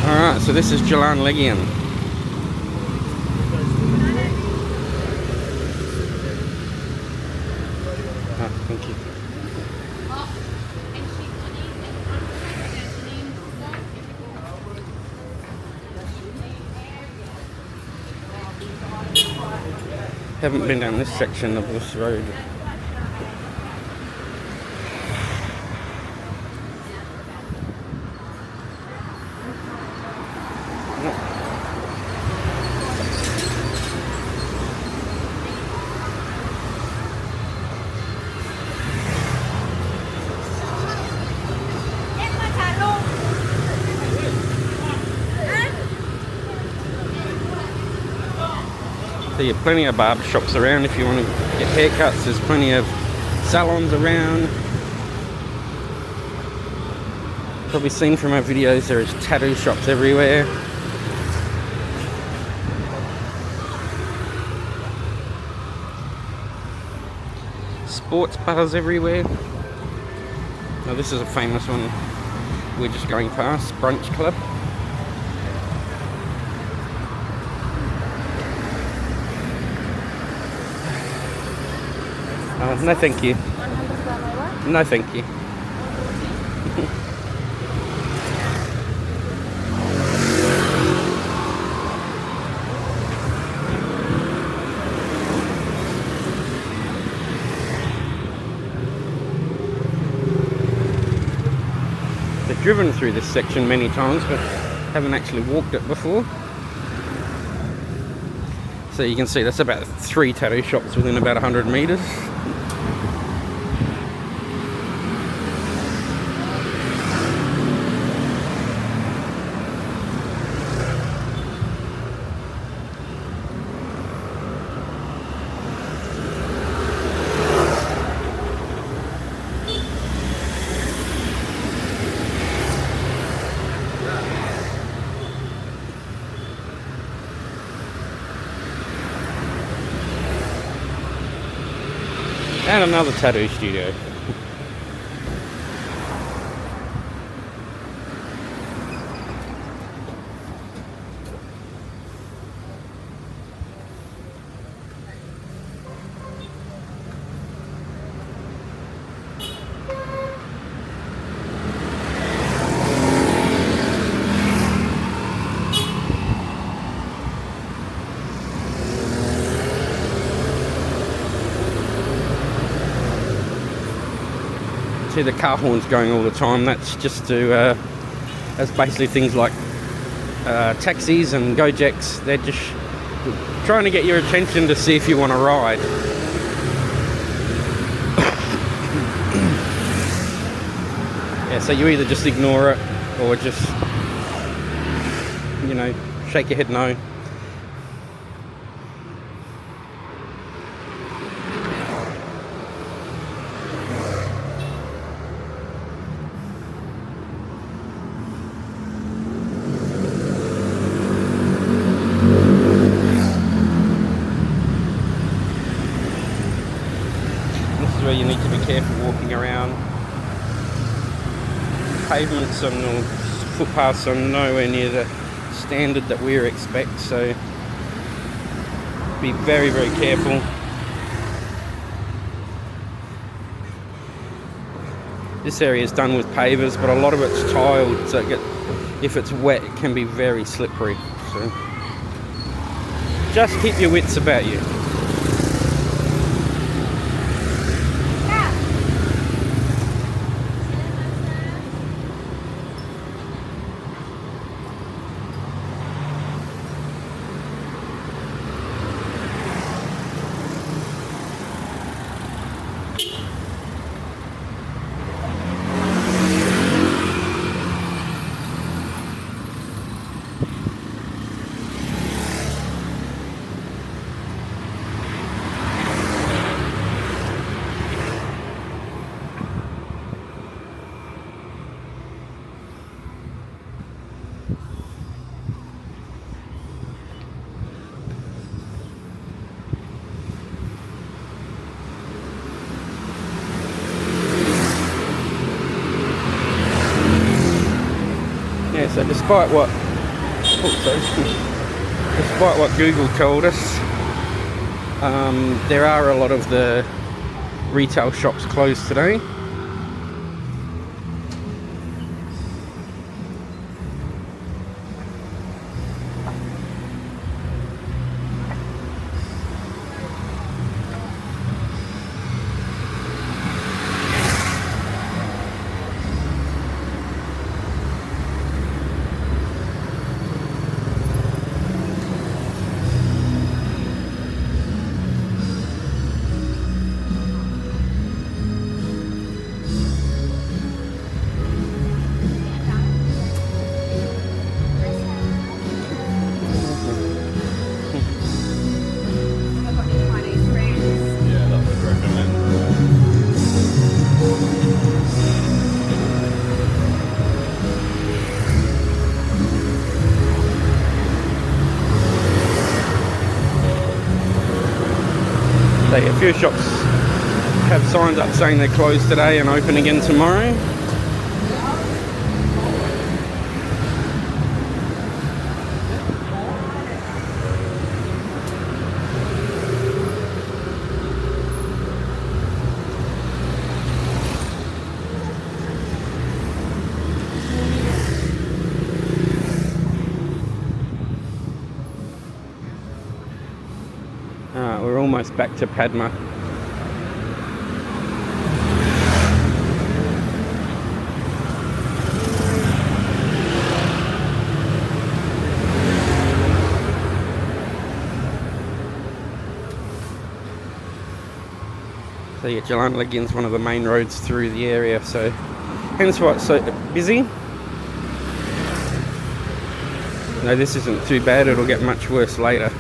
Alright, so this is Jalan Legian. Ah, thank you. Haven't been down this section of this road. So you have plenty of barber shops around if you want to get haircuts. There's plenty of salons around. Probably seen from our videos there is tattoo shops everywhere. Sports bars everywhere. Now this is a famous one we're just going past, Brunch Club. No thank you. No thank you. They've driven through this section many times but haven't actually walked it before. So you can see that's about 3 tattoo shops within about 100 meters. And another tattoo studio. See the car horns going all the time. That's just to that's basically things like taxis and Gojeks. They're just trying to get your attention to see if you want to ride. Yeah, so you either just ignore it or just, you know, shake your head no. Where you need to be careful walking around. Pavements and footpaths are nowhere near the standard that we expect, so be very, very careful. This area is done with pavers, but a lot of it's tiled, so if it's wet it can be very slippery. So just keep your wits about you. So despite what Google told us, there are a lot of the retail shops closed today. A few shops have signs up saying they're closed today and open again tomorrow. We're almost back to Padma. So yeah, Jalan Legian is one of the main roads through the area, so hence why it's so busy. No, this isn't too bad, it'll get much worse later.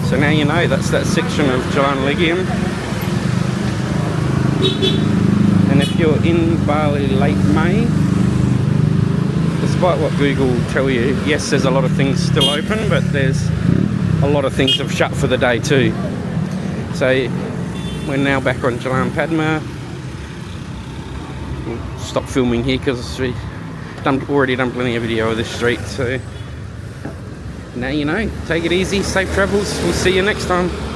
So now you know, that's that section of Jalan Legian. And if you're in Bali late May, despite what Google tell you, yes, there's a lot of things still open, but there's a lot of things have shut for the day too. So we're now back on Jalan Padma. We'll stop filming here because we already done plenty of video of this street. So now you know. Take it easy, safe travels. We'll see you next time.